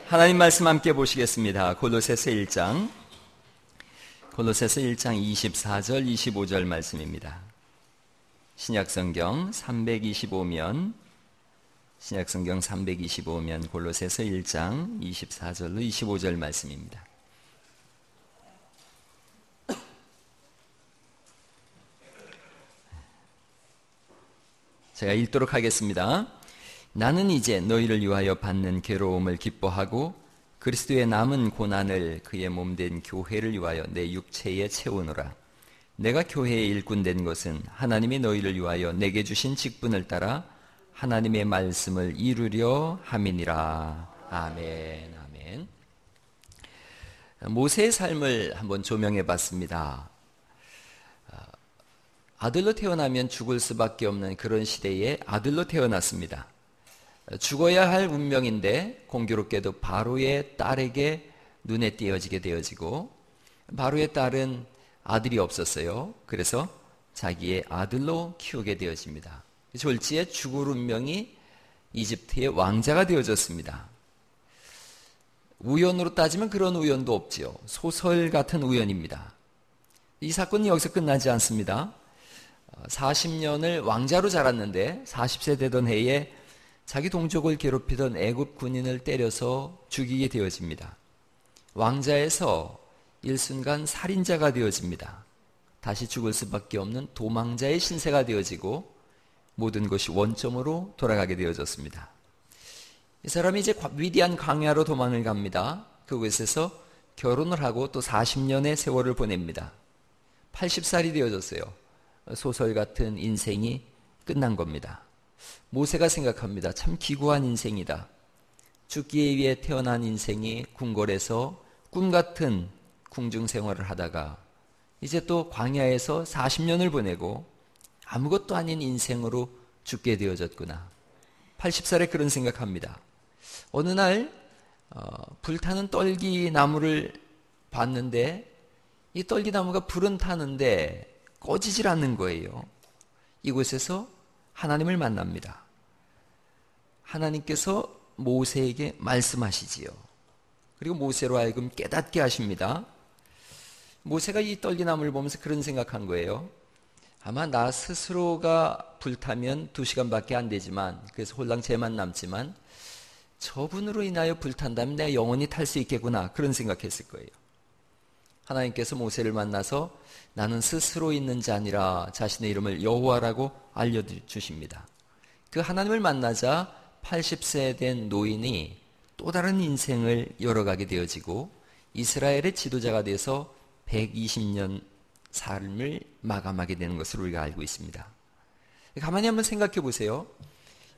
하나님 말씀 함께 보시겠습니다. 골로새서 1장 24절 25절 말씀입니다. 신약성경 325면 골로새서 1장 24절로 25절 말씀입니다. 제가 읽도록 하겠습니다. 나는 이제 너희를 위하여 받는 괴로움을 기뻐하고 그리스도의 남은 고난을 그의 몸된 교회를 위하여 내 육체에 채우노라. 내가 교회의 일꾼 된 것은 하나님이 너희를 위하여 내게 주신 직분을 따라 하나님의 말씀을 이루려 함이니라. 아멘. 아멘. 모세의 삶을 한번 조명해 봤습니다. 아들로 태어나면 죽을 수밖에 없는 그런 시대에 아들로 태어났습니다. 죽어야 할 운명인데 공교롭게도 바로의 딸에게 눈에 띄어지게 되어지고, 바로의 딸은 아들이 없었어요. 그래서 자기의 아들로 키우게 되어집니다. 졸지에 죽을 운명이 이집트의 왕자가 되어졌습니다. 우연으로 따지면 그런 우연도 없지요. 소설 같은 우연입니다. 이 사건은 여기서 끝나지 않습니다. 40년을 왕자로 자랐는데 40세 되던 해에 자기 동족을 괴롭히던 애굽 군인을 때려서 죽이게 되어집니다. 왕자에서 일순간 살인자가 되어집니다. 다시 죽을 수밖에 없는 도망자의 신세가 되어지고 모든 것이 원점으로 돌아가게 되어졌습니다. 이 사람이 이제 위대한 광야로 도망을 갑니다. 그곳에서 결혼을 하고 또 40년의 세월을 보냅니다. 80살이 되어졌어요. 소설 같은 인생이 끝난 겁니다. 모세가 생각합니다. 참 기구한 인생이다. 죽기에 위해 태어난 인생이 궁궐에서 꿈같은 궁중 생활을 하다가 이제 또 광야에서 40년을 보내고 아무것도 아닌 인생으로 죽게 되어졌구나. 80살에 그런 생각합니다. 어느 날 불타는 떨기나무를 봤는데 이 떨기나무가 불은 타는데 꺼지질 않는 거예요. 이곳에서 하나님을 만납니다. 하나님께서 모세에게 말씀하시지요. 그리고 모세로 하여금 깨닫게 하십니다. 모세가 이 떨기나무를 보면서 그런 생각한 거예요. 아마 나 스스로가 불타면 2시간밖에 안 되지만, 그래서 홀랑 재만 남지만 저분으로 인하여 불탄다면 내가 영원히 탈 수 있겠구나, 그런 생각했을 거예요. 하나님께서 모세를 만나서 나는 스스로 있는 자 아니라 자신의 이름을 여호와라고 알려주십니다. 그 하나님을 만나자 80세 된 노인이 또 다른 인생을 열어가게 되어지고 이스라엘의 지도자가 돼서 120년 삶을 마감하게 되는 것을 우리가 알고 있습니다. 가만히 한번 생각해 보세요.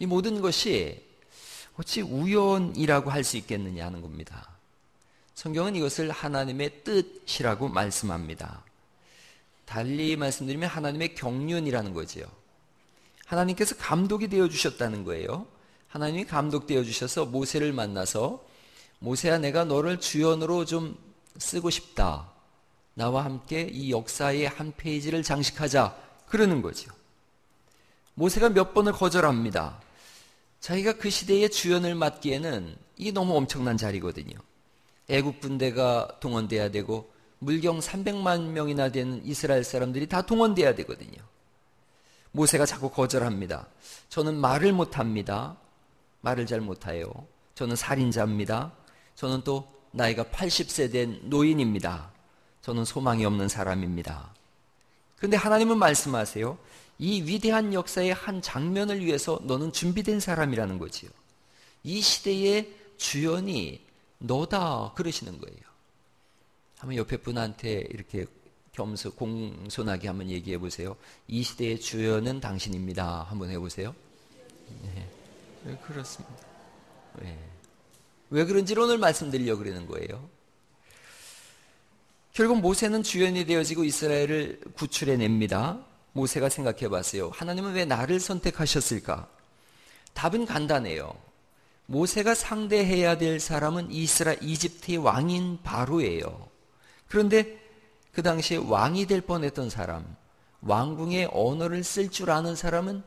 이 모든 것이 어찌 우연이라고 할 수 있겠느냐 하는 겁니다. 성경은 이것을 하나님의 뜻이라고 말씀합니다. 달리 말씀드리면 하나님의 경륜이라는 거지요. 하나님께서 감독이 되어주셨다는 거예요. 하나님이 감독되어 주셔서 모세를 만나서 모세야, 내가 너를 주연으로 좀 쓰고 싶다. 나와 함께 이 역사의 한 페이지를 장식하자. 그러는 거죠. 모세가 몇 번을 거절합니다. 자기가 그 시대의 주연을 맡기에는 이게 너무 엄청난 자리거든요. 애국 군대가 동원돼야 되고 물경 300만 명이나 되는 이스라엘 사람들이 다 동원돼야 되거든요. 모세가 자꾸 거절합니다. 저는 말을 못합니다. 말을 잘 못해요. 저는 살인자입니다. 저는 또 나이가 80세 된 노인입니다. 저는 소망이 없는 사람입니다. 그런데 하나님은 말씀하세요. 이 위대한 역사의 한 장면을 위해서 너는 준비된 사람이라는 거지요. 이 시대의 주연이 너다, 그러시는 거예요. 한번 옆에 분한테 이렇게 공손하게 한번 얘기해 보세요. 이 시대의 주연은 당신입니다. 한번 해보세요. 네, 그렇습니다. 네. 왜 그런지 오늘 말씀드리려고 그러는 거예요. 결국 모세는 주연이 되어지고 이스라엘을 구출해냅니다. 모세가 생각해 봤어요. 하나님은 왜 나를 선택하셨을까? 답은 간단해요. 모세가 상대해야 될 사람은 이집트의 왕인 바로예요. 그런데 그 당시에 왕이 될 뻔했던 사람, 왕궁의 언어를 쓸 줄 아는 사람은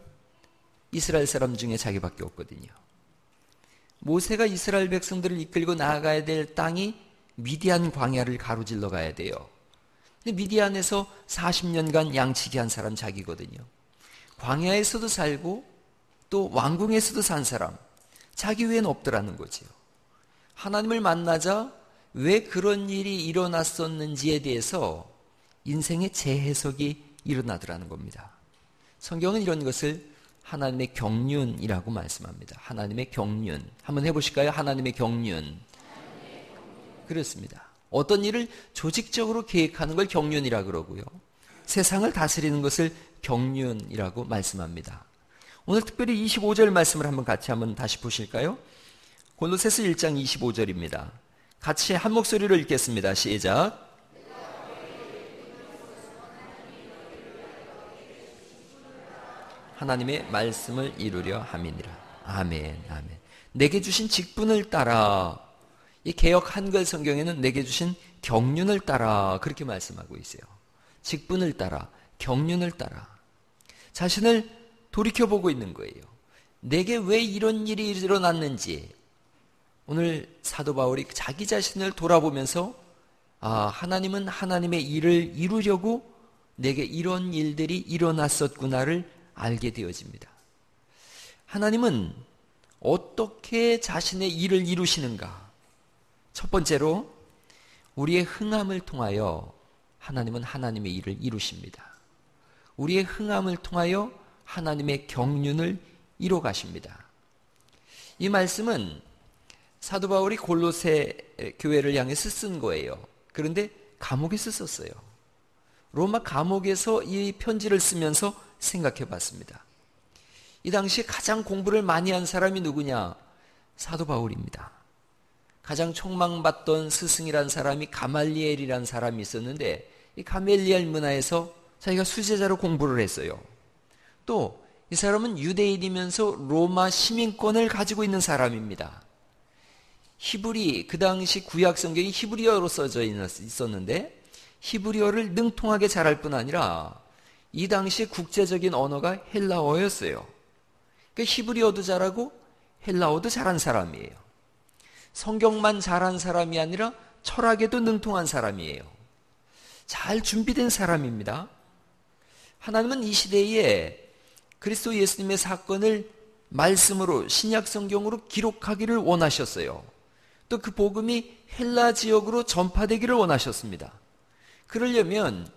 이스라엘 사람 중에 자기밖에 없거든요. 모세가 이스라엘 백성들을 이끌고 나아가야 될 땅이 미디안 광야를 가로질러 가야 돼요. 근데 미디안에서 40년간 양치기 한 사람 자기거든요. 광야에서도 살고 또 왕궁에서도 산 사람, 자기 외엔 없더라는 거지요. 하나님을 만나자 왜 그런 일이 일어났었는지에 대해서 인생의 재해석이 일어나더라는 겁니다. 성경은 이런 것을 하나님의 경륜이라고 말씀합니다. 하나님의 경륜. 한번 해보실까요? 하나님의 경륜. 그렇습니다. 어떤 일을 조직적으로 계획하는 걸 경륜이라고 그러고요. 세상을 다스리는 것을 경륜이라고 말씀합니다. 오늘 특별히 25절 말씀을 한번 다시 보실까요? 골로새서 1장 25절입니다. 같이 한 목소리로 읽겠습니다. 시작. 하나님의 말씀을 이루려 함이니라. 아멘, 아멘. 내게 주신 직분을 따라, 이 개역 한글 성경에는 내게 주신 경륜을 따라 그렇게 말씀하고 있어요. 직분을 따라, 경륜을 따라. 자신을 돌이켜보고 있는 거예요. 내게 왜 이런 일이 일어났는지. 오늘 사도 바울이 자기 자신을 돌아보면서 하나님은 하나님의 일을 이루려고 내게 이런 일들이 일어났었구나를 알게 되어집니다. 하나님은 어떻게 자신의 일을 이루시는가? 첫 번째로 우리의 흥함을 통하여 하나님은 하나님의 일을 이루십니다. 우리의 흥함을 통하여 하나님의 경륜을 이뤄 가십니다. 이 말씀은 사도 바울이 골로새 교회를 향해서 쓴 거예요. 그런데 감옥에서 썼어요. 로마 감옥에서 이 편지를 쓰면서 생각해 봤습니다. 이 당시에 가장 공부를 많이 한 사람이 누구냐? 사도 바울입니다. 가장 촉망받던 스승이란 사람이 가말리엘이란 사람이 있었는데 이 가말리엘 문화에서 자기가 수제자로 공부를 했어요. 또 이 사람은 유대인이면서 로마 시민권을 가지고 있는 사람입니다. 히브리, 그 당시 구약 성경이 히브리어로 써져 있었는데 히브리어를 능통하게 잘할 뿐 아니라 이 당시 국제적인 언어가 헬라어였어요. 그러니까 히브리어도 잘하고 헬라어도 잘한 사람이에요. 성경만 잘한 사람이 아니라 철학에도 능통한 사람이에요. 잘 준비된 사람입니다. 하나님은 이 시대에 그리스도 예수님의 사건을 말씀으로 신약 성경으로 기록하기를 원하셨어요. 또 그 복음이 헬라 지역으로 전파되기를 원하셨습니다. 그러려면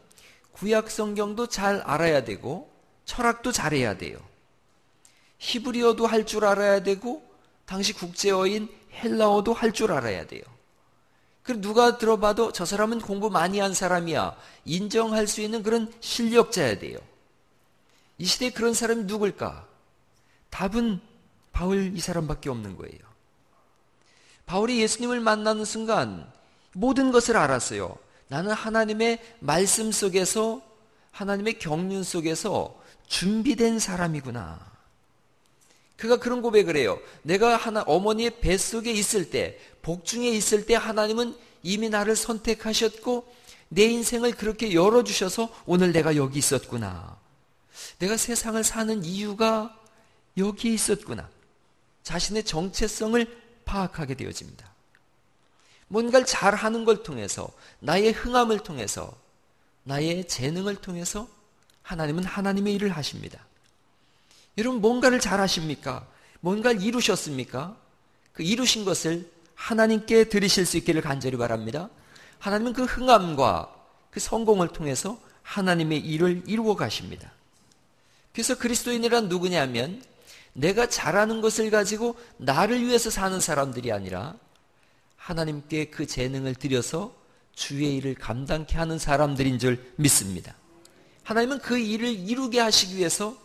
구약 성경도 잘 알아야 되고 철학도 잘해야 돼요. 히브리어도 할 줄 알아야 되고 당시 국제어인 헬라어도 할 줄 알아야 돼요. 그럼 누가 들어봐도 저 사람은 공부 많이 한 사람이야 인정할 수 있는 그런 실력자야 돼요. 이 시대에 그런 사람이 누굴까? 답은 바울 이 사람밖에 없는 거예요. 바울이 예수님을 만나는 순간 모든 것을 알았어요. 나는 하나님의 말씀 속에서 하나님의 경륜 속에서 준비된 사람이구나. 그가 그런 고백을 해요. 내가 어머니의 뱃속에 있을 때, 복중에 있을 때 하나님은 이미 나를 선택하셨고 내 인생을 그렇게 열어주셔서 오늘 내가 여기 있었구나. 내가 세상을 사는 이유가 여기에 있었구나. 자신의 정체성을 파악하게 되어집니다. 뭔가를 잘하는 걸 통해서, 나의 흥함을 통해서, 나의 재능을 통해서 하나님은 하나님의 일을 하십니다. 여러분 뭔가를 잘하십니까? 뭔가를 이루셨습니까? 그 이루신 것을 하나님께 드리실 수 있기를 간절히 바랍니다. 하나님은 그 흥함과 그 성공을 통해서 하나님의 일을 이루어 가십니다. 그래서 그리스도인이란 누구냐면 내가 잘하는 것을 가지고 나를 위해서 사는 사람들이 아니라 하나님께 그 재능을 들여서 주의 일을 감당케 하는 사람들인 줄 믿습니다. 하나님은 그 일을 이루게 하시기 위해서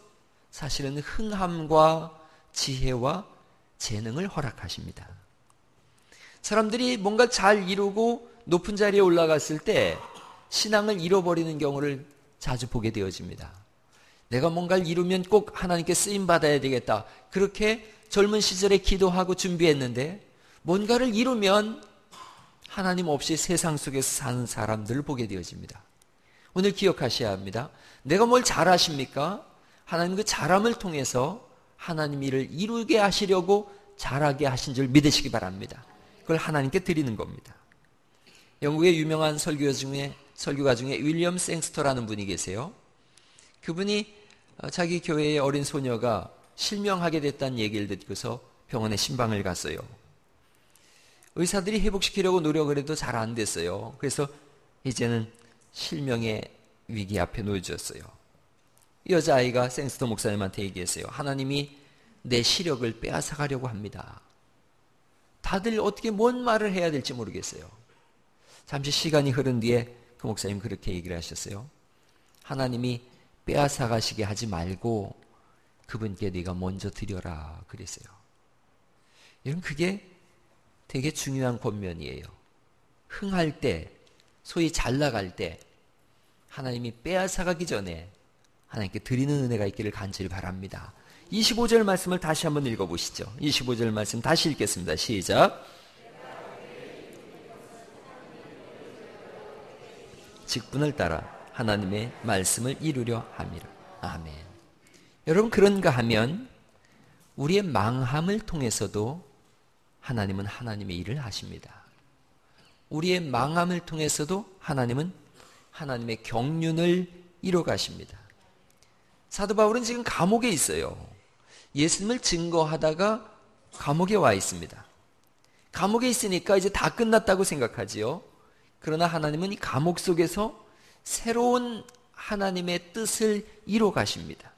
사실은 흥함과 지혜와 재능을 허락하십니다. 사람들이 뭔가 잘 이루고 높은 자리에 올라갔을 때 신앙을 잃어버리는 경우를 자주 보게 되어집니다. 내가 뭔가를 이루면 꼭 하나님께 쓰임받아야 되겠다. 그렇게 젊은 시절에 기도하고 준비했는데 뭔가를 이루면 하나님 없이 세상 속에서 사는 사람들을 보게 되어집니다. 오늘 기억하셔야 합니다. 내가 뭘 잘하십니까? 하나님 그 잘함을 통해서 하나님 일을 이루게 하시려고 자라게 하신 줄 믿으시기 바랍니다. 그걸 하나님께 드리는 겁니다. 영국의 유명한 설교가 중에 윌리엄 생스터라는 분이 계세요. 그분이 자기 교회의 어린 소녀가 실명하게 됐다는 얘기를 듣고서 병원에 신방을 갔어요. 의사들이 회복시키려고 노력을 해도 잘 안 됐어요. 그래서 이제는 실명의 위기 앞에 놓여졌어요. 여자아이가 생스터 목사님한테 얘기했어요. 하나님이 내 시력을 빼앗아가려고 합니다. 다들 어떻게 뭔 말을 해야 될지 모르겠어요. 잠시 시간이 흐른 뒤에 그 목사님 그렇게 얘기를 하셨어요. 하나님이 빼앗아가시게 하지 말고 그분께 네가 먼저 드려라 그랬어요. 여러분, 그게 되게 중요한 권면이에요. 흥할 때, 소위 잘 나갈 때 하나님이 빼앗아가기 전에 하나님께 드리는 은혜가 있기를 간절히 바랍니다. 25절 말씀을 다시 한번 읽어보시죠. 25절 말씀 다시 읽겠습니다. 시작. 직분을 따라 하나님의 말씀을 이루려 함이라. 아멘. 여러분, 그런가 하면 우리의 망함을 통해서도 하나님은 하나님의 일을 하십니다. 우리의 망함을 통해서도 하나님은 하나님의 경륜을 이뤄가십니다. 사도 바울은 지금 감옥에 있어요. 예수님을 증거하다가 감옥에 와 있습니다. 감옥에 있으니까 이제 다 끝났다고 생각하지요. 그러나 하나님은 이 감옥 속에서 새로운 하나님의 뜻을 이뤄 가십니다.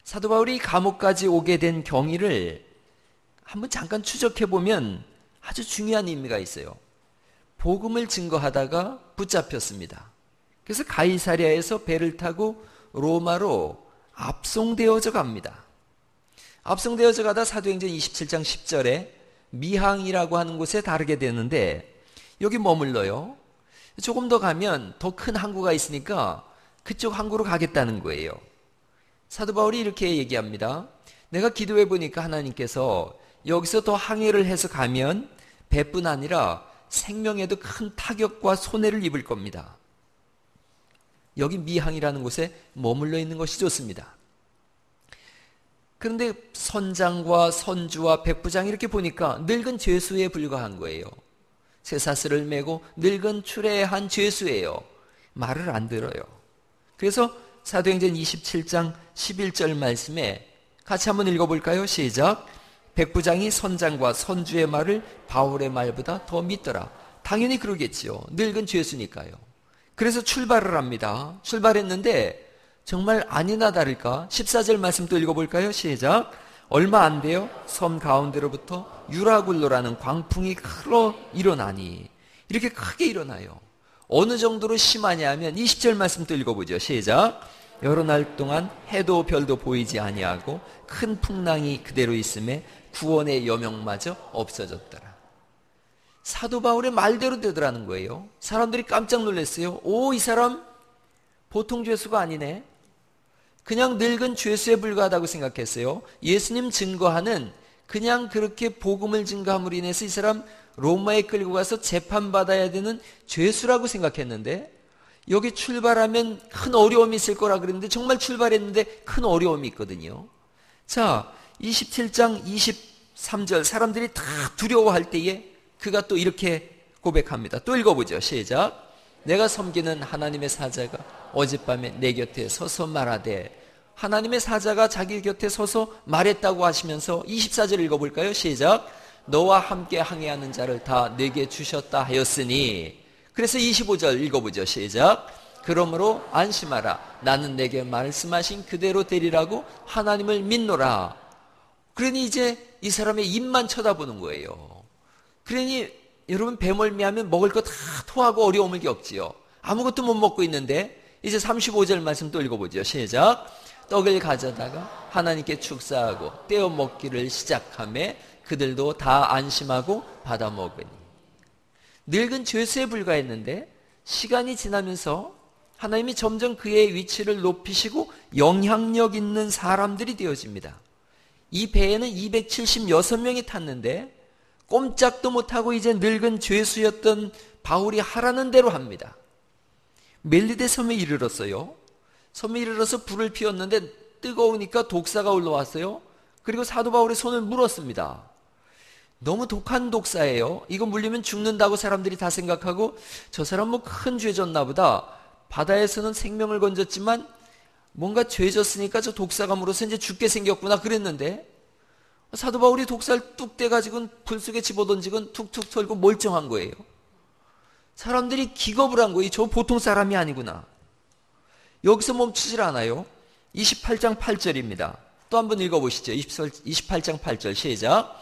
사도 바울이 감옥까지 오게 된 경위를 한번 잠깐 추적해 보면 아주 중요한 의미가 있어요. 복음을 증거하다가 붙잡혔습니다. 그래서 가이사랴에서 배를 타고 로마로 압송되어져 갑니다. 압송되어져 가다 사도행전 27장 10절에 미항이라고 하는 곳에 다르게 되는데 여기 머물러요. 조금 더 가면 더 큰 항구가 있으니까 그쪽 항구로 가겠다는 거예요. 사도 바울이 이렇게 얘기합니다. 내가 기도해 보니까 하나님께서 여기서 더 항해를 해서 가면 배뿐 아니라 생명에도 큰 타격과 손해를 입을 겁니다. 여기 미항이라는 곳에 머물러 있는 것이 좋습니다. 그런데 선장과 선주와 백부장 이렇게 보니까 늙은 죄수에 불과한 거예요. 쇠사슬을 메고 늙은 추레한 죄수예요. 말을 안 들어요. 그래서 사도행전 27장 11절 말씀에 같이 한번 읽어볼까요? 시작. 백부장이 선장과 선주의 말을 바울의 말보다 더 믿더라. 당연히 그러겠지요. 늙은 죄수니까요. 그래서 출발을 합니다. 출발했는데 정말 아니나 다를까 14절 말씀 또 읽어볼까요? 시작. 얼마 안 돼요. 섬 가운데로부터 유라굴로라는 광풍이 흘러 일어나니. 이렇게 크게 일어나요. 어느 정도로 심하냐 하면 20절 말씀 또 읽어보죠. 시작. 여러 날 동안 해도 별도 보이지 아니하고 큰 풍랑이 그대로 있음에 구원의 여명마저 없어졌더라. 사도 바울의 말대로 되더라는 거예요. 사람들이 깜짝 놀랐어요. 오, 이 사람 보통 죄수가 아니네. 그냥 늙은 죄수에 불과하다고 생각했어요. 예수님 증거하는 그냥 그렇게 복음을 증거함으로 인해서 이 사람 로마에 끌고 가서 재판받아야 되는 죄수라고 생각했는데 여기 출발하면 큰 어려움이 있을 거라 그랬는데 정말 출발했는데 큰 어려움이 있거든요. 자, 27장 23절 사람들이 다 두려워할 때에 그가 또 이렇게 고백합니다. 또 읽어보죠. 시작. 내가 섬기는 하나님의 사자가 어젯밤에 내 곁에 서서 말하되. 하나님의 사자가 자기 곁에 서서 말했다고 하시면서 24절 읽어볼까요? 시작. 너와 함께 항해하는 자를 다 내게 주셨다 하였으니. 그래서 25절 읽어보죠. 시작. 그러므로 안심하라. 나는 내게 말씀하신 그대로 되리라고 하나님을 믿노라. 그러니 이제 이 사람의 입만 쳐다보는 거예요. 그러니 여러분 배멀미하면 먹을 거 다 토하고 어려움을 겪지요. 아무것도 못 먹고 있는데 이제 35절 말씀 또 읽어보죠. 시작. 떡을 가져다가 하나님께 축사하고 떼어 먹기를 시작하며 그들도 다 안심하고 받아 먹으니. 늙은 죄수에 불과했는데 시간이 지나면서 하나님이 점점 그의 위치를 높이시고 영향력 있는 사람들이 되어집니다. 이 배에는 276명이 탔는데 꼼짝도 못하고 이제 늙은 죄수였던 바울이 하라는 대로 합니다. 멜리데 섬에 이르렀어요. 섬에 이르러서 불을 피웠는데 뜨거우니까 독사가 올라왔어요. 그리고 사도 바울의 손을 물었습니다. 너무 독한 독사예요. 이거 물리면 죽는다고 사람들이 다 생각하고 저 사람 뭐 큰 죄 졌나 보다. 바다에서는 생명을 건졌지만 뭔가 죄 졌으니까 저 독사가 물어서 이제 죽게 생겼구나 그랬는데 사도 바울이 독사를 뚝 떼가지고 불 속에 집어던지고 툭툭 털고 멀쩡한 거예요. 사람들이 기겁을 한 거예요. 저 보통 사람이 아니구나. 여기서 멈추질 않아요. 28장 8절입니다. 또 한번 읽어보시죠. 28장 8절 시작.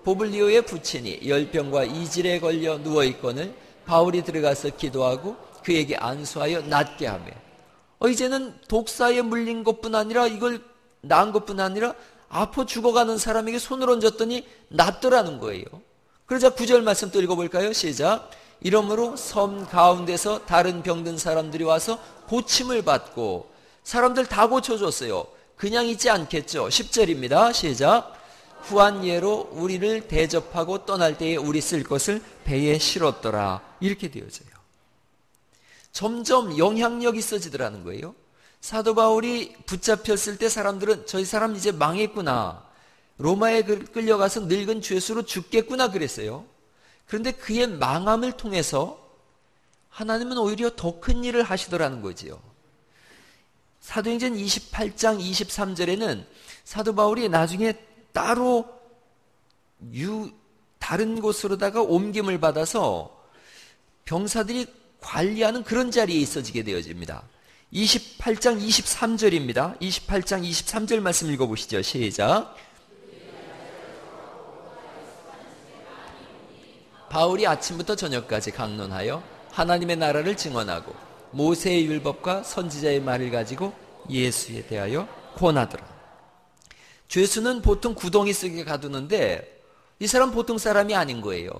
보블리오의 부친이 열병과 이질에 걸려 누워있거늘 바울이 들어가서 기도하고 그에게 안수하여 낫게 하며 이제는 독사에 물린 것뿐 아니라 이걸 낳은 것뿐 아니라 아파 죽어가는 사람에게 손을 얹었더니 낫더라는 거예요. 그러자 9절 말씀 또 읽어볼까요? 시작. 이러므로 섬 가운데서 다른 병든 사람들이 와서 고침을 받고 사람들 다 고쳐줬어요. 그냥 있지 않겠죠. 10절입니다. 시작. 후한 예로 우리를 대접하고 떠날 때에 우리 쓸 것을 배에 실었더라. 이렇게 되어져요. 점점 영향력이 있어지더라는 거예요. 사도 바울이 붙잡혔을 때 사람들은 저희 사람 이제 망했구나. 로마에 끌려가서 늙은 죄수로 죽겠구나 그랬어요. 그런데 그의 망함을 통해서 하나님은 오히려 더 큰 일을 하시더라는 거지요. 사도행전 28장 23절에는 사도 바울이 나중에 따로 다른 곳으로다가 옮김을 받아서 병사들이 관리하는 그런 자리에 있어지게 되어집니다. 28장 23절입니다. 28장 23절 말씀 읽어보시죠. 시작. 바울이 아침부터 저녁까지 강론하여 하나님의 나라를 증언하고 모세의 율법과 선지자의 말을 가지고 예수에 대하여 권하더라. 죄수는 보통 구덩이 속에 가두는데 이 사람 보통 사람이 아닌 거예요.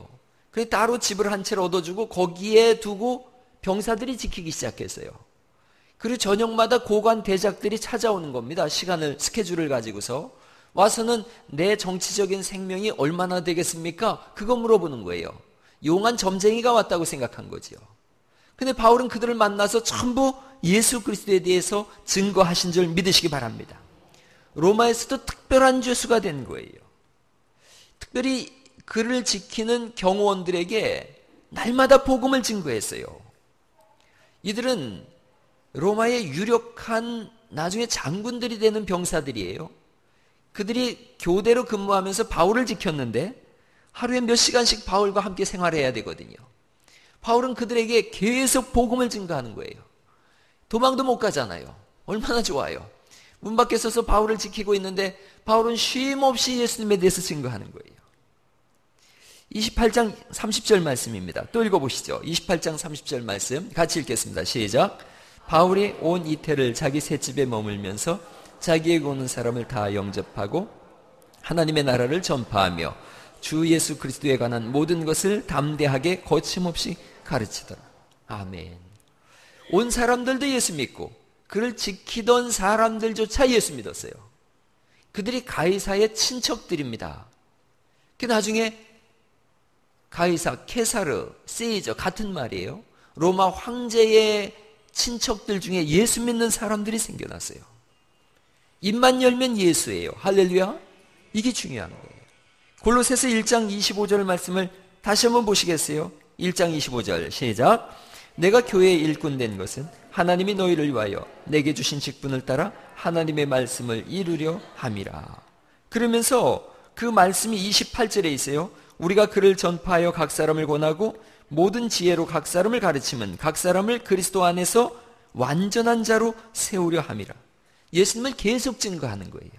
그래서 따로 집을 한 채를 얻어주고 거기에 두고 병사들이 지키기 시작했어요. 그리고 저녁마다 고관 대작들이 찾아오는 겁니다. 스케줄을 가지고서 와서는 내 정치적인 생명이 얼마나 되겠습니까? 그거 물어보는 거예요. 용한 점쟁이가 왔다고 생각한 거지요. 근데 바울은 그들을 만나서 전부 예수 그리스도에 대해서 증거하신 줄 믿으시기 바랍니다. 로마에서도 특별한 죄수가 된 거예요. 특별히 그를 지키는 경호원들에게 날마다 복음을 증거했어요. 이들은 로마의 유력한 나중에 장군들이 되는 병사들이에요. 그들이 교대로 근무하면서 바울을 지켰는데 하루에 몇 시간씩 바울과 함께 생활해야 되거든요. 바울은 그들에게 계속 복음을 증거하는 거예요. 도망도 못 가잖아요. 얼마나 좋아요. 문 밖에 서서 바울을 지키고 있는데 바울은 쉼 없이 예수님에 대해서 증거하는 거예요. 28장 30절 말씀입니다. 또 읽어보시죠. 28장 30절 말씀 같이 읽겠습니다. 시작. 바울이 온 이태를 자기 셋집에 머물면서 자기에게 오는 사람을 다 영접하고 하나님의 나라를 전파하며 주 예수 그리스도에 관한 모든 것을 담대하게 거침없이 가르치더라. 아멘. 온 사람들도 예수 믿고 그를 지키던 사람들조차 예수 믿었어요. 그들이 가이사의 친척들입니다. 그 나중에 가이사, 케사르, 세이저 같은 말이에요. 로마 황제의 친척들 중에 예수 믿는 사람들이 생겨났어요. 입만 열면 예수예요. 할렐루야. 이게 중요한 거예요. 골로새서 1장 25절 말씀을 다시 한번 보시겠어요? 1장 25절 시작. 내가 교회의 일꾼 된 것은 하나님이 너희를 위하여 내게 주신 직분을 따라 하나님의 말씀을 이루려 함이라. 그러면서 그 말씀이 28절에 있어요. 우리가 그를 전파하여 각 사람을 권하고 모든 지혜로 각 사람을 가르치면 각 사람을 그리스도 안에서 완전한 자로 세우려 함이라. 예수님을 계속 증거하는 거예요.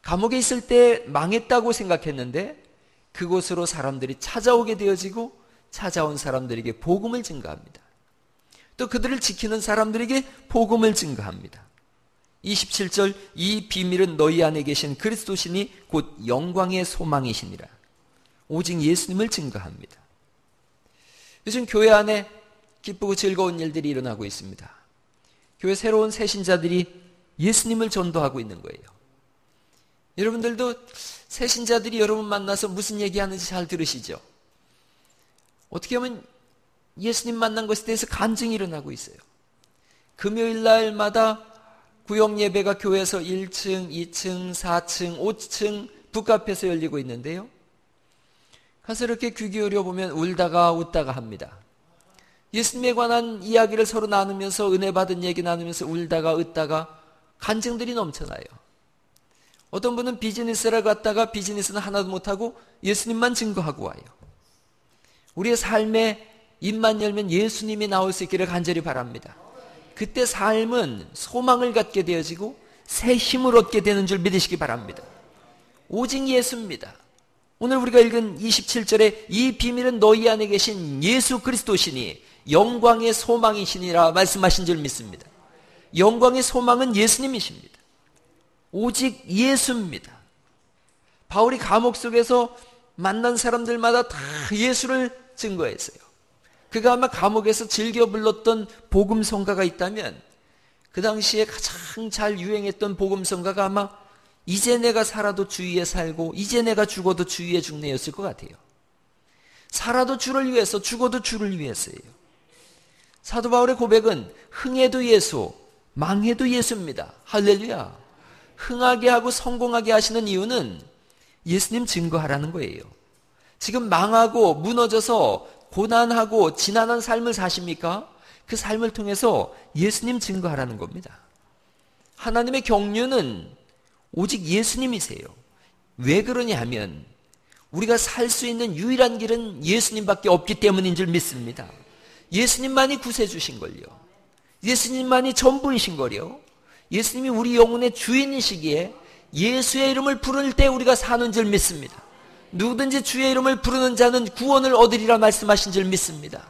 감옥에 있을 때 망했다고 생각했는데 그곳으로 사람들이 찾아오게 되어지고 찾아온 사람들에게 복음을 증거합니다. 또 그들을 지키는 사람들에게 복음을 증거합니다. 27절 이 비밀은 너희 안에 계신 그리스도시니 곧 영광의 소망이시니라. 오직 예수님을 증거합니다. 요즘 교회 안에 기쁘고 즐거운 일들이 일어나고 있습니다. 교회 새로운 새신자들이 예수님을 전도하고 있는 거예요. 여러분들도 새신자들이 여러분 만나서 무슨 얘기하는지 잘 들으시죠? 어떻게 하면 예수님 만난 것에 대해서 간증이 일어나고 있어요. 금요일 날마다 구역 예배가 교회에서 1층, 2층, 4층, 5층 북카페에서 열리고 있는데요. 가서 이렇게 귀 기울여 보면 울다가 웃다가 합니다. 예수님에 관한 이야기를 서로 나누면서 은혜 받은 얘기 나누면서 울다가 웃다가 간증들이 넘쳐나요. 어떤 분은 비즈니스를 갔다가 비즈니스는 하나도 못하고 예수님만 증거하고 와요. 우리의 삶에 입만 열면 예수님이 나올 수 있기를 간절히 바랍니다. 그때 삶은 소망을 갖게 되어지고 새 힘을 얻게 되는 줄 믿으시기 바랍니다. 오직 예수입니다. 오늘 우리가 읽은 27절에 이 비밀은 너희 안에 계신 예수 그리스도시니 영광의 소망이시니라 말씀하신 줄 믿습니다. 영광의 소망은 예수님이십니다. 오직 예수입니다. 바울이 감옥 속에서 만난 사람들마다 다 예수를 증거했어요. 그가 아마 감옥에서 즐겨 불렀던 복음성가가 있다면 그 당시에 가장 잘 유행했던 복음성가가 아마 이제 내가 살아도 주 위에 살고 이제 내가 죽어도 주 위에 죽네였을 것 같아요. 살아도 주를 위해서 죽어도 주를 위해서예요. 사도 바울의 고백은 흥해도 예수, 망해도 예수입니다. 할렐루야. 흥하게 하고 성공하게 하시는 이유는 예수님 증거하라는 거예요. 지금 망하고 무너져서 고난하고 지난한 삶을 사십니까? 그 삶을 통해서 예수님 증거하라는 겁니다. 하나님의 경륜은 오직 예수님이세요. 왜 그러냐 하면 우리가 살 수 있는 유일한 길은 예수님밖에 없기 때문인 줄 믿습니다. 예수님만이 구세주신 걸요. 예수님만이 전부이신 걸요. 예수님이 우리 영혼의 주인이시기에 예수의 이름을 부를 때 우리가 사는 줄 믿습니다. 누구든지 주의 이름을 부르는 자는 구원을 얻으리라 말씀하신 줄 믿습니다.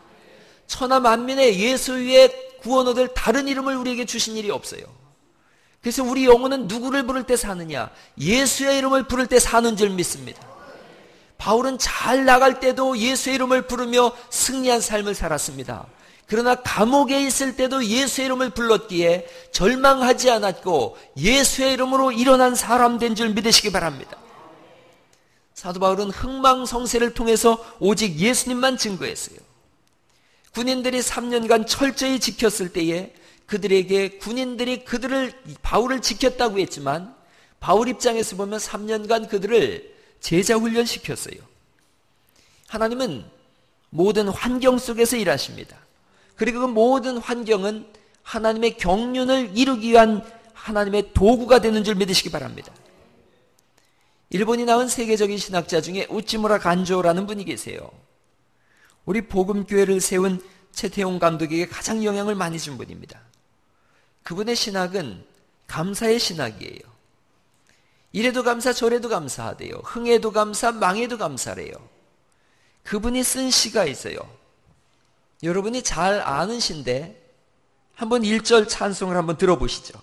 천하 만민의 예수 위에 구원 얻을 다른 이름을 우리에게 주신 일이 없어요. 그래서 우리 영혼은 누구를 부를 때 사느냐? 예수의 이름을 부를 때 사는 줄 믿습니다. 바울은 잘 나갈 때도 예수의 이름을 부르며 승리한 삶을 살았습니다. 그러나 감옥에 있을 때도 예수의 이름을 불렀기에 절망하지 않았고 예수의 이름으로 일어난 사람 된 줄 믿으시기 바랍니다. 사도 바울은 흥망성쇠를 통해서 오직 예수님만 증거했어요. 군인들이 3년간 철저히 지켰을 때에 그들에게 군인들이 바울을 지켰다고 했지만 바울 입장에서 보면 3년간 그들을 제자훈련 시켰어요. 하나님은 모든 환경 속에서 일하십니다. 그리고 그 모든 환경은 하나님의 경륜을 이루기 위한 하나님의 도구가 되는 줄 믿으시기 바랍니다. 일본이 낳은 세계적인 신학자 중에 우찌무라 간조라는 분이 계세요. 우리 복음교회를 세운 최태용 감독에게 가장 영향을 많이 준 분입니다. 그분의 신학은 감사의 신학이에요. 이래도 감사 저래도 감사하대요. 흥해도 감사 망해도 감사래요. 그분이 쓴 시가 있어요. 여러분이 잘 아는 시인데 한번 1절 찬송을 한번 들어보시죠.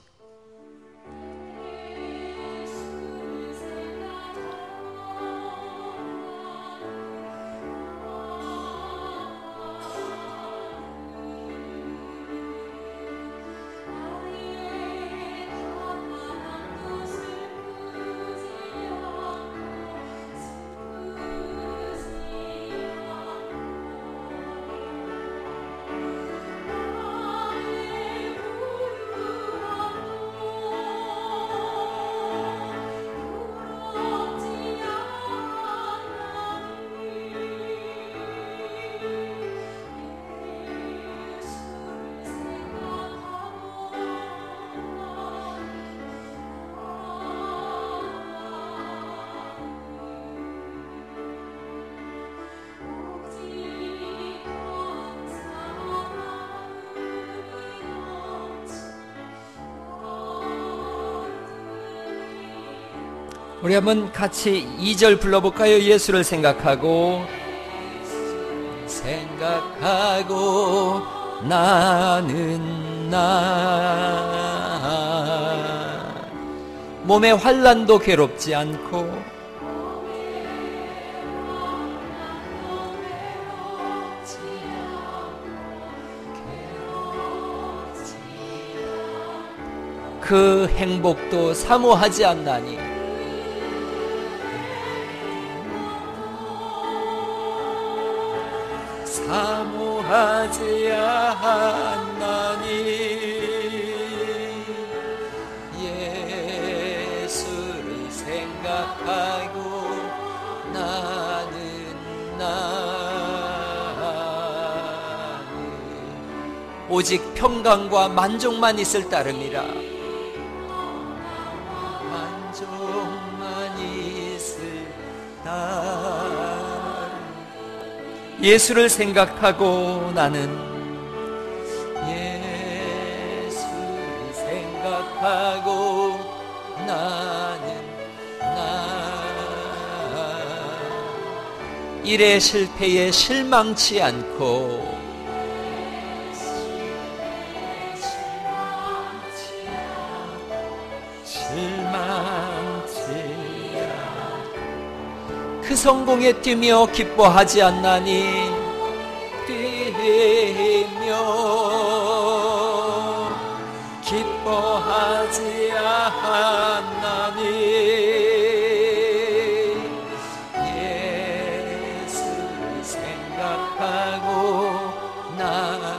우리 한번 같이 2절 불러볼까요? 예수를 생각하고 나는 몸의 환난도 괴롭지 않고 그 행복도 사모하지 않나니 사모하지 않나니 오직 평강과 만족만 있을 따름이라. 만족만 있을 따름. 예수를 생각하고 나는 예수를 생각하고 나는 일의 실패에 실망치 않고 그 성공에 뛰며 기뻐하지 않나니 뛰며 기뻐하지 않나니 예수를 생각하고 나는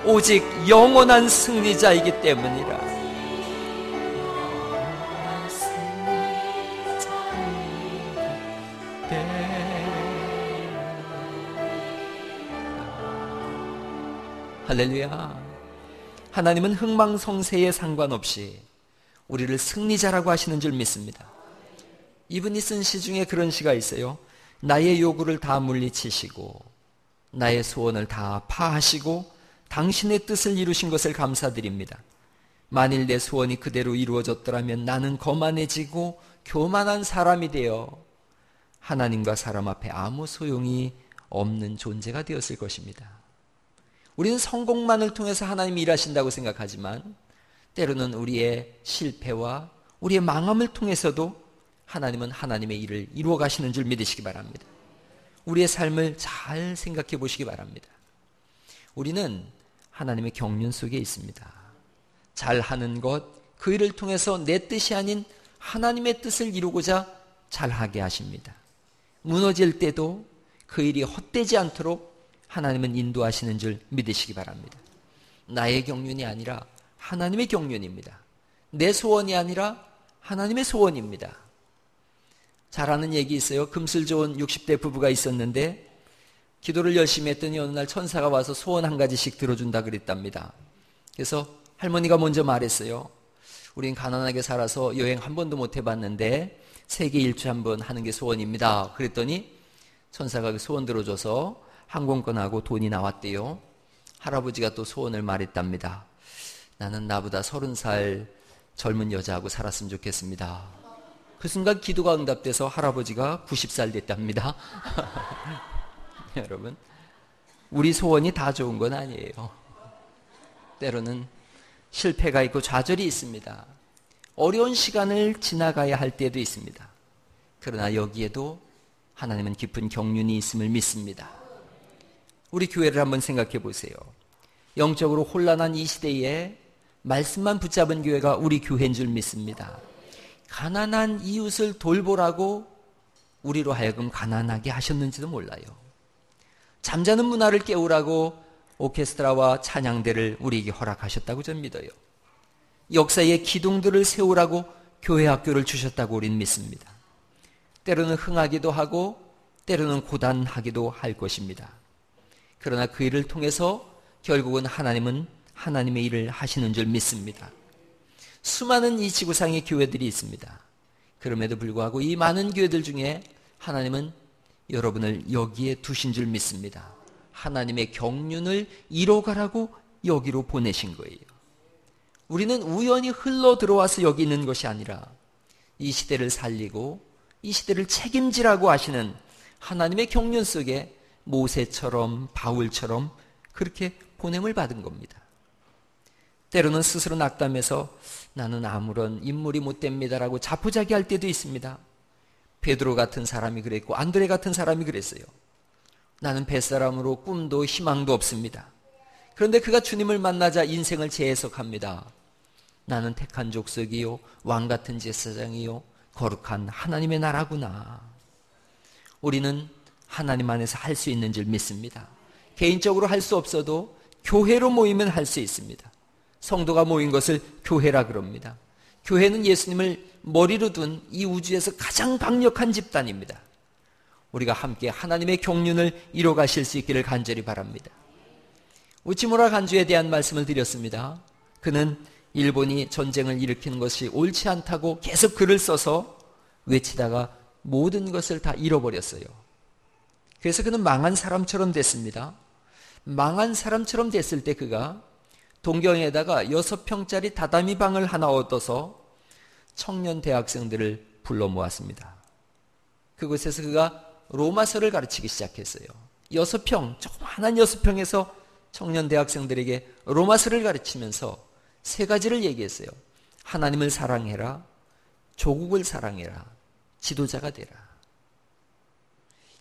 오직 영원한 승리자이기 때문이라. 할렐루야. 하나님은 흥망성쇠에 상관없이 우리를 승리자라고 하시는 줄 믿습니다. 이분이 쓴 시 중에 그런 시가 있어요. 나의 요구를 다 물리치시고 나의 소원을 다 파하시고 당신의 뜻을 이루신 것을 감사드립니다. 만일 내 소원이 그대로 이루어졌더라면 나는 거만해지고 교만한 사람이 되어 하나님과 사람 앞에 아무 소용이 없는 존재가 되었을 것입니다. 우리는 성공만을 통해서 하나님이 일하신다고 생각하지만 때로는 우리의 실패와 우리의 망함을 통해서도 하나님은 하나님의 일을 이루어 가시는 줄 믿으시기 바랍니다. 우리의 삶을 잘 생각해 보시기 바랍니다. 우리는 하나님의 경륜 속에 있습니다. 잘하는 것, 그 일을 통해서 내 뜻이 아닌 하나님의 뜻을 이루고자 잘하게 하십니다. 무너질 때도 그 일이 헛되지 않도록 하나님은 인도하시는 줄 믿으시기 바랍니다. 나의 경륜이 아니라 하나님의 경륜입니다. 내 소원이 아니라 하나님의 소원입니다. 잘하는 얘기 있어요. 금슬 좋은 60대 부부가 있었는데 기도를 열심히 했더니 어느 날 천사가 와서 소원 한 가지씩 들어준다 그랬답니다. 그래서 할머니가 먼저 말했어요. 우린 가난하게 살아서 여행 한 번도 못 해봤는데 세계 일주 한번 하는 게 소원입니다. 그랬더니 천사가 그 소원 들어줘서 항공권하고 돈이 나왔대요. 할아버지가 또 소원을 말했답니다. 나는 나보다 30살 젊은 여자하고 살았으면 좋겠습니다. 그 순간 기도가 응답돼서 할아버지가 90살 됐답니다. 여러분, 우리 소원이 다 좋은 건 아니에요. 때로는 실패가 있고 좌절이 있습니다. 어려운 시간을 지나가야 할 때도 있습니다. 그러나 여기에도 하나님은 깊은 경륜이 있음을 믿습니다. 우리 교회를 한번 생각해 보세요. 영적으로 혼란한 이 시대에 말씀만 붙잡은 교회가 우리 교회인 줄 믿습니다. 가난한 이웃을 돌보라고 우리로 하여금 가난하게 하셨는지도 몰라요. 잠자는 문화를 깨우라고 오케스트라와 찬양대를 우리에게 허락하셨다고 저는 믿어요. 역사의 기둥들을 세우라고 교회 학교를 주셨다고 우리는 믿습니다. 때로는 흥하기도 하고 때로는 고단하기도 할 것입니다. 그러나 그 일을 통해서 결국은 하나님은 하나님의 일을 하시는 줄 믿습니다. 수많은 이 지구상의 교회들이 있습니다. 그럼에도 불구하고 이 많은 교회들 중에 하나님은 여러분을 여기에 두신 줄 믿습니다. 하나님의 경륜을 이뤄가라고 여기로 보내신 거예요. 우리는 우연히 흘러 들어와서 여기 있는 것이 아니라 이 시대를 살리고 이 시대를 책임지라고 하시는 하나님의 경륜 속에 모세처럼 바울처럼 그렇게 보냄을 받은 겁니다. 때로는 스스로 낙담해서 나는 아무런 인물이 못 됩니다라고 자포자기할 때도 있습니다. 베드로 같은 사람이 그랬고 안드레 같은 사람이 그랬어요. 나는 뱃사람으로 꿈도 희망도 없습니다. 그런데 그가 주님을 만나자 인생을 재해석합니다. 나는 택한 족속이요 왕 같은 제사장이요 거룩한 하나님의 나라구나. 우리는 하나님 안에서 할 수 있는 줄 믿습니다. 개인적으로 할 수 없어도 교회로 모이면 할 수 있습니다. 성도가 모인 것을 교회라 그럽니다. 교회는 예수님을 머리로 둔 이 우주에서 가장 강력한 집단입니다. 우리가 함께 하나님의 경륜을 이뤄가실 수 있기를 간절히 바랍니다. 우치무라 간주에 대한 말씀을 드렸습니다. 그는 일본이 전쟁을 일으키는 것이 옳지 않다고 계속 글을 써서 외치다가 모든 것을 다 잃어버렸어요. 그래서 그는 망한 사람처럼 됐습니다. 망한 사람처럼 됐을 때 그가 동경에다가 6평짜리 다다미 방을 하나 얻어서 청년 대학생들을 불러 모았습니다. 그곳에서 그가 로마서를 가르치기 시작했어요. 6평, 조그마한 6평에서 청년 대학생들에게 로마서를 가르치면서 3가지를 얘기했어요. 하나님을 사랑해라, 조국을 사랑해라, 지도자가 되라.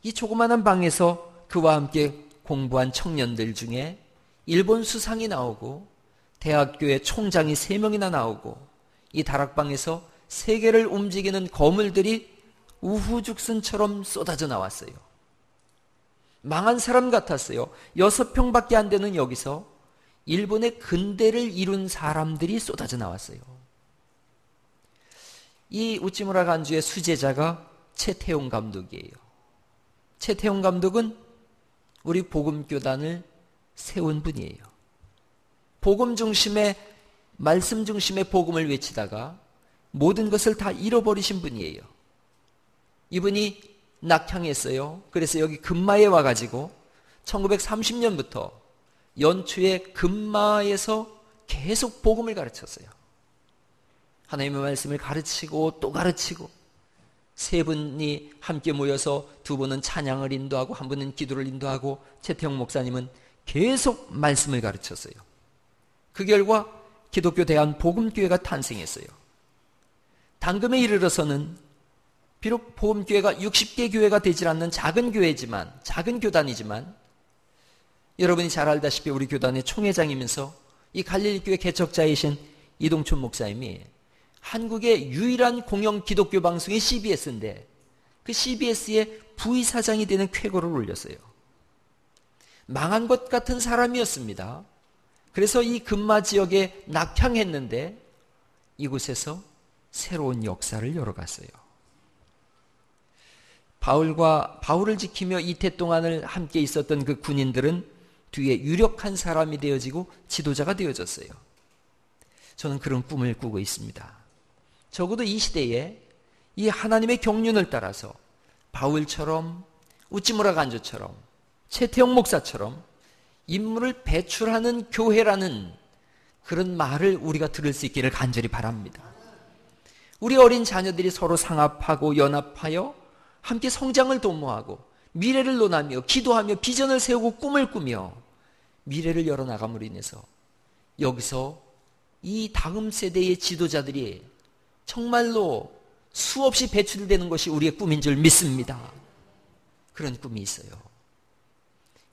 이 조그마한 방에서 그와 함께 공부한 청년들 중에 일본 수상이 나오고 대학교의 총장이 3명이나 나오고 이 다락방에서 세계를 움직이는 거물들이 우후죽순처럼 쏟아져 나왔어요. 망한 사람 같았어요. 6평밖에 안 되는 여기서 일본의 근대를 이룬 사람들이 쏟아져 나왔어요. 이 우찌무라 간주의 수제자가 최태용 감독이에요. 최태용 감독은 우리 복음교단을 세운 분이에요. 복음 중심의, 말씀 중심의 복음을 외치다가 모든 것을 다 잃어버리신 분이에요. 이분이 낙향했어요. 그래서 여기 금마에 와가지고 1930년부터 연초에 금마에서 계속 복음을 가르쳤어요. 하나님의 말씀을 가르치고 또 가르치고 3분이 함께 모여서 2분은 찬양을 인도하고 1분은 기도를 인도하고 최태용 목사님은 계속 말씀을 가르쳤어요. 그 결과 기독교 대한복음교회가 탄생했어요. 당금에 이르러서는 비록 복음교회가 60개 교회가 되질 않는 작은 교회지만, 작은 교단이지만 여러분이 잘 알다시피 우리 교단의 총회장이면서 이 갈릴리교회 개척자이신 이동춘 목사님이 한국의 유일한 공영 기독교 방송이 CBS인데 그 CBS의 부의사장이 되는 쾌거를 올렸어요. 망한 것 같은 사람이었습니다. 그래서 이 금마 지역에 낙향했는데 이곳에서 새로운 역사를 열어갔어요. 바울을 지키며 이태 동안을 함께 있었던 그 군인들은 뒤에 유력한 사람이 되어지고 지도자가 되어졌어요. 저는 그런 꿈을 꾸고 있습니다. 적어도 이 시대에 이 하나님의 경륜을 따라서 바울처럼 우찌무라 간주처럼 최태용 목사처럼 인물을 배출하는 교회라는 그런 말을 우리가 들을 수 있기를 간절히 바랍니다. 우리 어린 자녀들이 서로 상합하고 연합하여 함께 성장을 도모하고 미래를 논하며 기도하며 비전을 세우고 꿈을 꾸며 미래를 열어나감으로 인해서 여기서 이 다음 세대의 지도자들이 정말로 수없이 배출되는 것이 우리의 꿈인 줄 믿습니다. 그런 꿈이 있어요.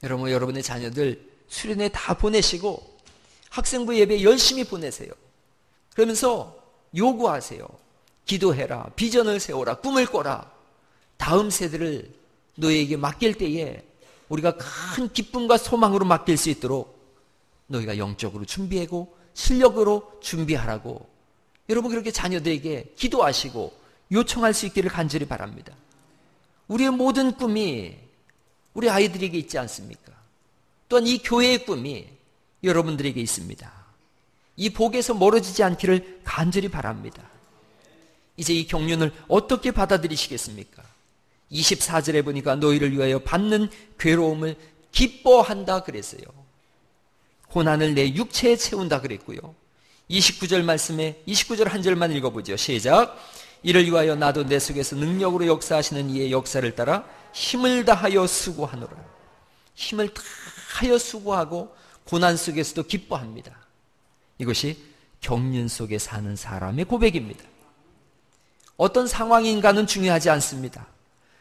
여러분의 자녀들 수련회 다 보내시고 학생부 예배 열심히 보내세요. 그러면서 요구하세요. 기도해라. 비전을 세워라. 꿈을 꿔라. 다음 세대를 너희에게 맡길 때에 우리가 큰 기쁨과 소망으로 맡길 수 있도록 너희가 영적으로 준비하고 실력으로 준비하라고 여러분 그렇게 자녀들에게 기도하시고 요청할 수 있기를 간절히 바랍니다. 우리의 모든 꿈이 우리 아이들에게 있지 않습니까? 또한 이 교회의 꿈이 여러분들에게 있습니다. 이 복에서 멀어지지 않기를 간절히 바랍니다. 이제 이 경륜을 어떻게 받아들이시겠습니까? 24절에 보니까 너희를 위하여 받는 괴로움을 기뻐한다 그랬어요. 고난을 내 육체에 채운다 그랬고요. 29절 말씀에 29절 한 절만 읽어보죠. 시작. 이를 위하여 나도 내 속에서 능력으로 역사하시는 이의 역사를 따라 힘을 다하여 수고하노라. 힘을 다하여 수고하고 고난 속에서도 기뻐합니다. 이것이 경륜 속에 사는 사람의 고백입니다. 어떤 상황인가는 중요하지 않습니다.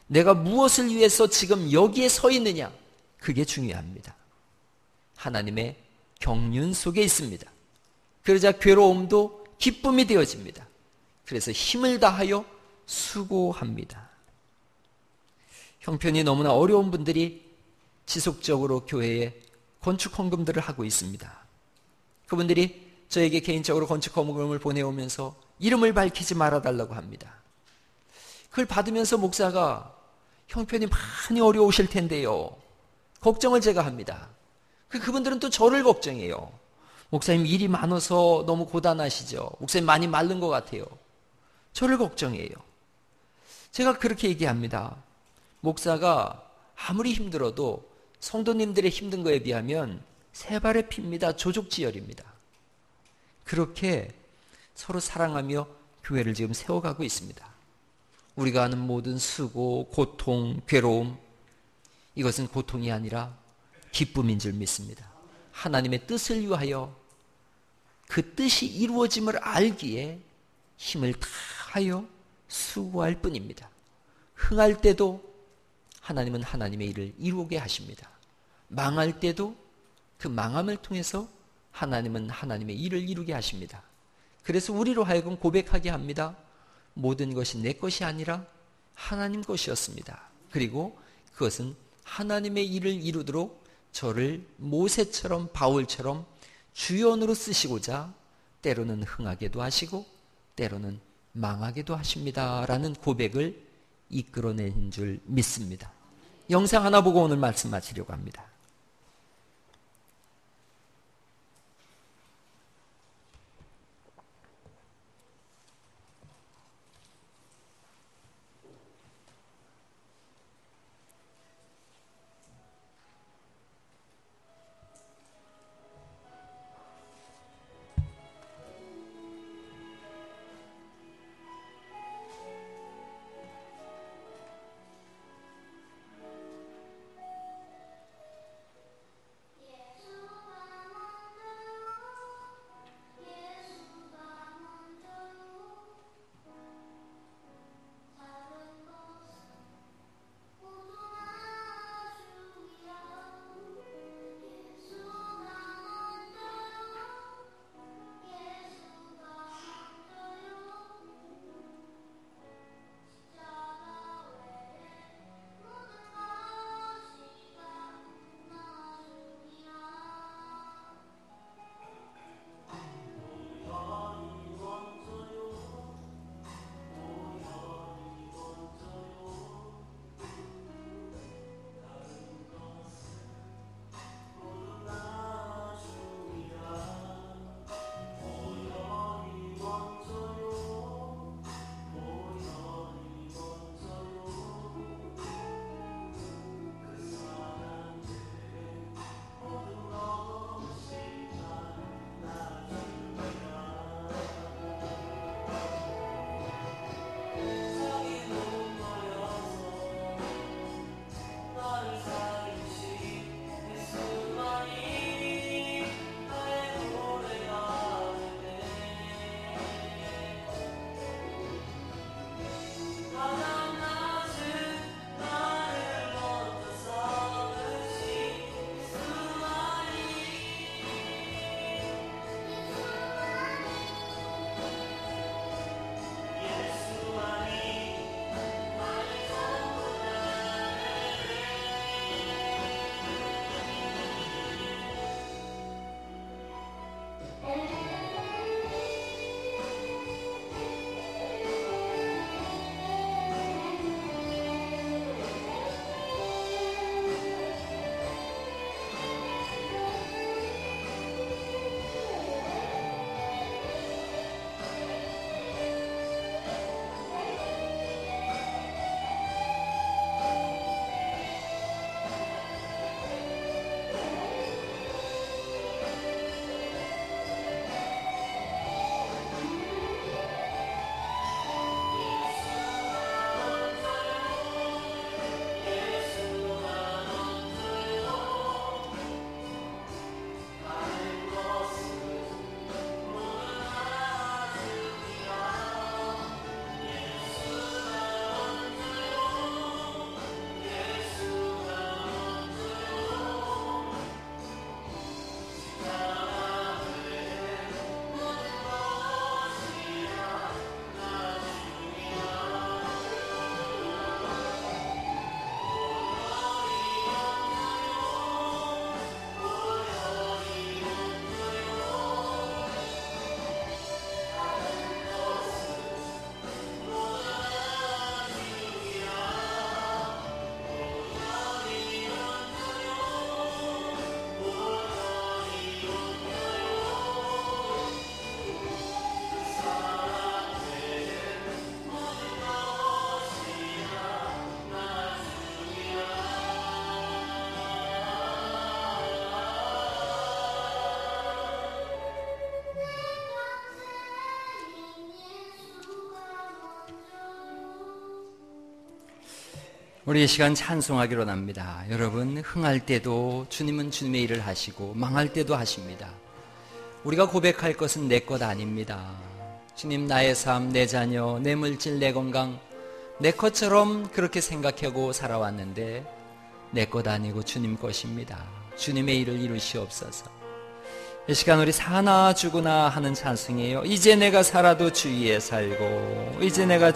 내가 무엇을 위해서 지금 여기에 서 있느냐, 그게 중요합니다. 하나님의 경륜 속에 있습니다. 그러자 괴로움도 기쁨이 되어집니다. 그래서 힘을 다하여 수고합니다. 형편이 너무나 어려운 분들이 지속적으로 교회에 건축 헌금들을 하고 있습니다. 그분들이 저에게 개인적으로 건축 헌금을 보내오면서 이름을 밝히지 말아달라고 합니다. 그걸 받으면서 목사가 형편이 많이 어려우실 텐데요. 걱정을 제가 합니다. 그분들은 또 저를 걱정해요. 목사님 일이 많아서 너무 고단하시죠? 목사님 많이 마른 것 같아요. 저를 걱정해요. 제가 그렇게 얘기합니다. 목사가 아무리 힘들어도 성도님들의 힘든 거에 비하면 세 발의 피입니다. 조족지혈입니다. 그렇게 서로 사랑하며 교회를 지금 세워가고 있습니다. 우리가 아는 모든 수고, 고통, 괴로움, 이것은 고통이 아니라 기쁨인 줄 믿습니다. 하나님의 뜻을 위하여 그 뜻이 이루어짐을 알기에 힘을 다하여 수고할 뿐입니다. 흥할 때도 하나님은 하나님의 일을 이루게 하십니다. 망할 때도 그 망함을 통해서 하나님은 하나님의 일을 이루게 하십니다. 그래서 우리로 하여금 고백하게 합니다. 모든 것이 내 것이 아니라 하나님 것이었습니다. 그리고 그것은 하나님의 일을 이루도록 저를 모세처럼 바울처럼 주연으로 쓰시고자 때로는 흥하게도 하시고 때로는 망하게도 하십니다. 라는 고백을 이끌어낸 줄 믿습니다. 영상 하나 보고 오늘 말씀 마치려고 합니다. 우리 이 시간 찬송하기로 합니다. 여러분, 흥할 때도 주님은 주님의 일을 하시고 망할 때도 하십니다. 우리가 고백할 것은 내 것 아닙니다. 주님, 나의 삶, 내 자녀, 내 물질, 내 건강, 내 것처럼 그렇게 생각하고 살아왔는데 내 것 아니고 주님 것입니다. 주님의 일을 이루시옵소서. 이 시간 우리 사나 죽으나 하는 찬송이에요. 이제 내가 살아도 주 위에 살고, 이제 내가